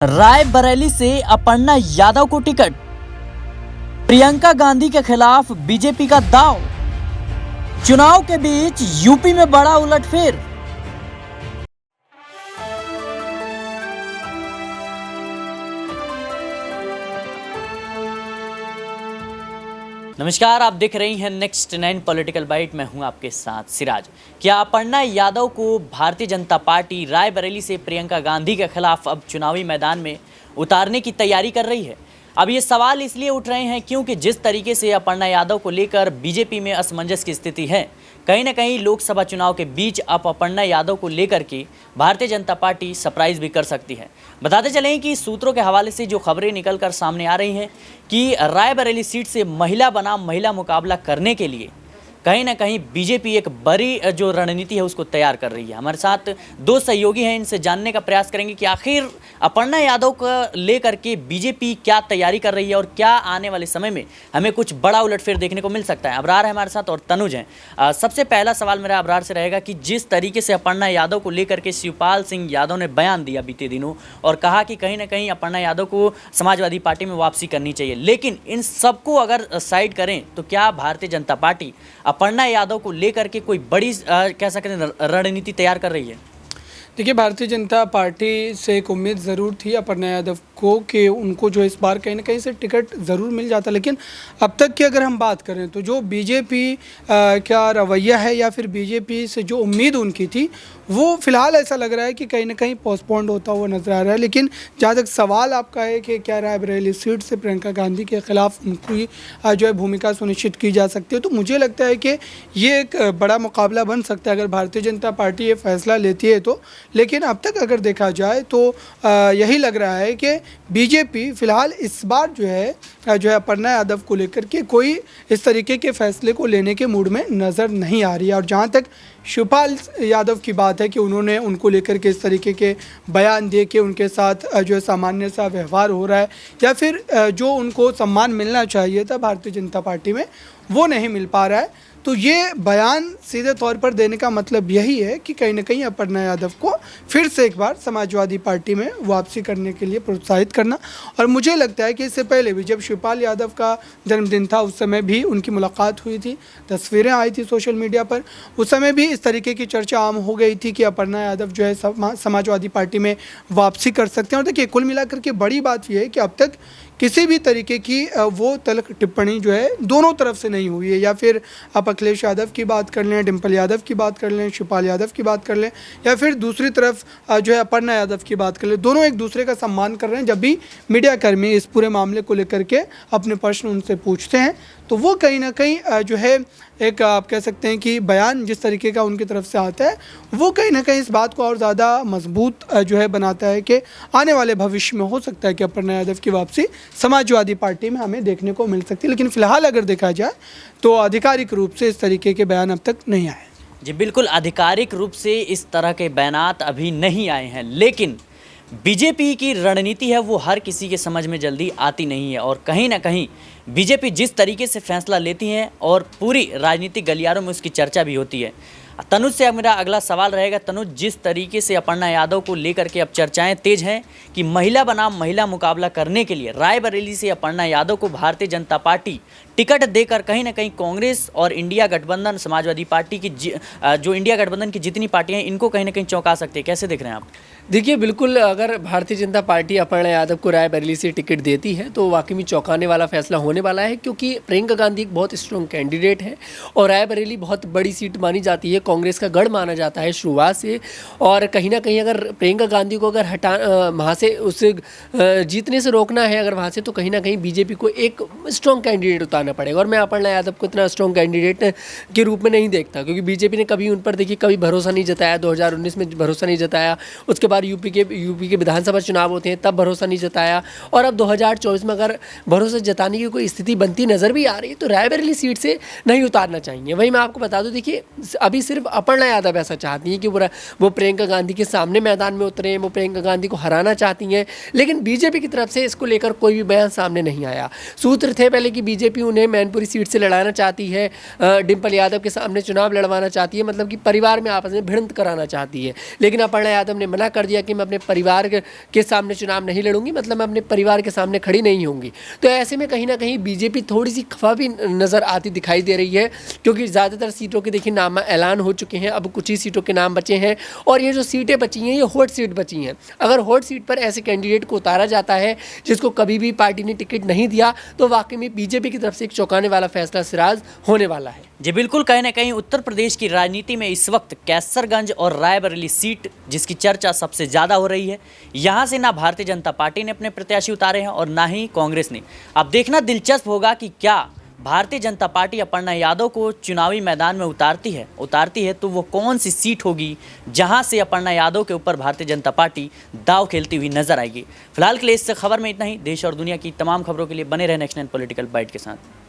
रायबरेली से अपर्णा यादव को टिकट, प्रियंका गांधी के खिलाफ बीजेपी का दांव। चुनाव के बीच यूपी में बड़ा उलटफेर। नमस्कार, आप देख रही हैं नेक्स्ट 9 पॉलिटिकल बाइट। मैं हूं आपके साथ सिराज। क्या अपर्णा यादव को भारतीय जनता पार्टी रायबरेली से प्रियंका गांधी के खिलाफ अब चुनावी मैदान में उतारने की तैयारी कर रही है? अब ये सवाल इसलिए उठ रहे हैं क्योंकि जिस तरीके से अपर्णा यादव को लेकर बीजेपी में असमंजस की स्थिति है, कहीं ना कहीं लोकसभा चुनाव के बीच अब अपर्णा यादव को लेकर के भारतीय जनता पार्टी सरप्राइज भी कर सकती है। बताते चलें कि सूत्रों के हवाले से जो खबरें निकलकर सामने आ रही हैं कि रायबरेली सीट से महिला बनाम महिला मुकाबला करने के लिए कहीं ना कहीं बीजेपी एक बड़ी जो रणनीति है उसको तैयार कर रही है। हमारे साथ दो सहयोगी हैं, इनसे जानने का प्रयास करेंगे कि आखिर अपर्णा यादव को लेकर के बीजेपी क्या तैयारी कर रही है और क्या आने वाले समय में हमें कुछ बड़ा उलटफेर देखने को मिल सकता है। अबरार है हमारे साथ और तनुज हैं। सबसे पहला सवाल मेरा अबरार से रहेगा कि जिस तरीके से अपर्णा यादव को लेकर के शिवपाल सिंह यादव ने बयान दिया बीते दिनों और कहा कि कहीं ना कहीं अपर्णा यादव को समाजवादी पार्टी में वापसी करनी चाहिए, लेकिन इन सबको अगर साइड करें तो क्या भारतीय जनता पार्टी अपर्णा यादव को लेकर के कोई बड़ी कह सकते हैं रणनीति तैयार कर रही है? देखिए, भारतीय जनता पार्टी से एक उम्मीद ज़रूर थी अपर्णा यादव को कि उनको जो इस बार कहीं ना कहीं से टिकट ज़रूर मिल जाता, लेकिन अब तक की अगर हम बात करें तो जो बीजेपी का रवैया है या फिर बीजेपी से जो उम्मीद उनकी थी वो फ़िलहाल ऐसा लग रहा है कि कहीं ना कहीं पोस्टपोन्ड होता हुआ नज़र आ रहा है। लेकिन जहाँ तक सवाल आपका है कि क्या रायबरेली सीट से प्रियंका गांधी के खिलाफ उनकी जो है भूमिका सुनिश्चित की जा सकती है, तो मुझे लगता है कि ये एक बड़ा मुकाबला बन सकता है अगर भारतीय जनता पार्टी ये फैसला लेती है तो। लेकिन अब तक अगर देखा जाए तो यही लग रहा है कि बीजेपी फ़िलहाल इस बार जो है अपर्णा यादव को लेकर के कोई इस तरीके के फैसले को लेने के मूड में नज़र नहीं आ रही है। और जहाँ तक शिवपाल यादव की बात है कि उन्होंने उनको लेकर के इस तरीके के बयान दिए कि उनके साथ जो है सामान्य सा व्यवहार हो रहा है या फिर जो उनको सम्मान मिलना चाहिए था भारतीय जनता पार्टी में वो नहीं मिल पा रहा है, तो ये बयान सीधे तौर पर देने का मतलब यही है कि कहीं ना कहीं अपर्णा यादव को फिर से एक बार समाजवादी पार्टी में वापसी करने के लिए प्रोत्साहित करना। और मुझे लगता है कि इससे पहले भी जब शिवपाल यादव का जन्मदिन था उस समय भी उनकी मुलाकात हुई थी, तस्वीरें आई थी सोशल मीडिया पर, उस समय भी इस तरीके की चर्चा आम हो गई थी कि अपर्णा यादव जो है समाजवादी पार्टी में वापसी कर सकते हैं। और देखिए, कुल मिलाकर के बड़ी बात यह है कि अब तक किसी भी तरीके की वो तल्ख टिप्पणी जो है दोनों तरफ से नहीं हुई है। या फिर आप अखिलेश यादव की बात कर लें, डिम्पल यादव की बात कर लें, शिवपाल यादव की बात कर लें, या फिर दूसरी तरफ जो है अपर्णा यादव की बात कर लें, दोनों एक दूसरे का सम्मान कर रहे हैं। जब भी मीडियाकर्मी इस पूरे मामले को लेकर के अपने प्रश्न उनसे पूछते हैं तो वो कहीं ना कहीं जो है एक आप कह सकते हैं कि बयान जिस तरीके का उनकी तरफ से आता है वो कहीं ना कहीं इस बात को और ज़्यादा मजबूत जो है बनाता है कि आने वाले भविष्य में हो सकता है कि अपर्णा यादव की वापसी समाजवादी पार्टी में हमें देखने को मिल सकती है। लेकिन फ़िलहाल अगर देखा जाए तो आधिकारिक रूप से इस तरीके के बयान अब तक नहीं आए। जी बिल्कुल, आधिकारिक रूप से इस तरह के बयानात अभी नहीं आए हैं, लेकिन बीजेपी की रणनीति है वो हर किसी के समझ में जल्दी आती नहीं है। और कहीं ना कहीं बीजेपी जिस तरीके से फैसला लेती है और पूरी राजनीतिक गलियारों में उसकी चर्चा भी होती है। तनुज से मेरा अगला सवाल रहेगा। तनुज, जिस तरीके से अपर्णा यादव को लेकर के अब चर्चाएं तेज हैं कि महिला बनाम महिला मुकाबला करने के लिए रायबरेली से अपर्णा यादव को भारतीय जनता पार्टी टिकट देकर कहीं ना कहीं कांग्रेस और इंडिया गठबंधन, समाजवादी पार्टी की जो इंडिया गठबंधन की जितनी पार्टियां हैं इनको कहीं ना कहीं चौंका सकती है, कैसे देख रहे हैं आप? देखिए, बिल्कुल अगर भारतीय जनता पार्टी अपर्णा यादव को रायबरेली से टिकट देती है तो वाकई में चौंकाने वाला फैसला होने वाला है, क्योंकि प्रियंका गांधी एक बहुत स्ट्रॉन्ग कैंडिडेट है और रायबरेली बहुत बड़ी सीट मानी जाती है, कांग्रेस का गढ़ माना जाता है शुरुआत से। और कहीं ना कहीं अगर प्रियंका गांधी को अगर वहाँ से उसे जीतने से रोकना है अगर वहाँ से, तो कहीं ना कहीं बीजेपी को एक स्ट्रॉन्ग कैंडिडेट उतारना पड़ेगा। और मैं अपर्णा यादव को इतना स्ट्रॉन्ग कैंडिडेट के रूप में नहीं देखता, क्योंकि बीजेपी ने कभी उन पर देखिए कभी भरोसा नहीं जताया, 2019 में भरोसा नहीं जताया, उसके बाद यूपी के विधानसभा चुनाव होते हैं तब भरोसा नहीं जताया, और अब 2024 में अगर भरोसा जताने की कोई स्थिति बनती नज़र भी आ रही है तो रायबरेली सीट से नहीं उतारना चाहिए। वही मैं आपको बता दूं, देखिए अभी सिर्फ अपर्णा यादव ऐसा चाहती हैं कि वो प्रियंका गांधी के सामने मैदान में उतरे, वो प्रियंका गांधी को हराना चाहती हैं, लेकिन बीजेपी की तरफ से इसको लेकर कोई भी बयान सामने नहीं आया। सूत्र थे पहले कि बीजेपी उन्हें मैनपुरी सीट से लड़ाना चाहती है, डिम्पल यादव के सामने चुनाव लड़वाना चाहती है, मतलब कि परिवार में आपस में भिड़ंत कराना चाहती है। लेकिन अपर्णा यादव ने मना कर दिया कि मैं अपने परिवार के सामने चुनाव नहीं लड़ूंगी, मतलब मैं अपने परिवार के सामने खड़ी नहीं होंगी। तो ऐसे में कहीं ना कहीं बीजेपी थोड़ी सी खफा भी नज़र आती दिखाई दे रही है, क्योंकि ज़्यादातर सीटों के देखिए नाम ऐलान हो चुके हैं, अब कुछ ही सीटों के नाम बचे हैं और ये जो सीटें बची हैं ये हॉट सीट बची हैं। अगर हॉट सीट पर ऐसे कैंडिडेट को उतारा जाता है जिसको कभी भी पार्टी ने टिकट नहीं दिया, तो वाकई में बीजेपी की तरफ से एक चौंकाने वाला फैसला सिराज होने वाला है। जी बिल्कुल, कहीं ना कहीं उत्तर प्रदेश की राजनीति में इस वक्त कैसरगंज और रायबरेली सीट जिसकी चर्चा सबसे ज़्यादा हो रही है, यहाँ से ना भारतीय जनता पार्टी ने अपने प्रत्याशी उतारे हैं और ना ही कांग्रेस ने। अब देखना दिलचस्प होगा कि क्या भारतीय जनता पार्टी अपर्णा यादव को चुनावी मैदान में उतारती है तो वो कौन सी सीट होगी जहां से अपर्णा यादव के ऊपर भारतीय जनता पार्टी दाव खेलती हुई नजर आएगी। फिलहाल के लिए इस खबर में इतना ही। देश और दुनिया की तमाम खबरों के लिए बने रहे नेक्स्ट 9 पॉलिटिकल बाइट के साथ।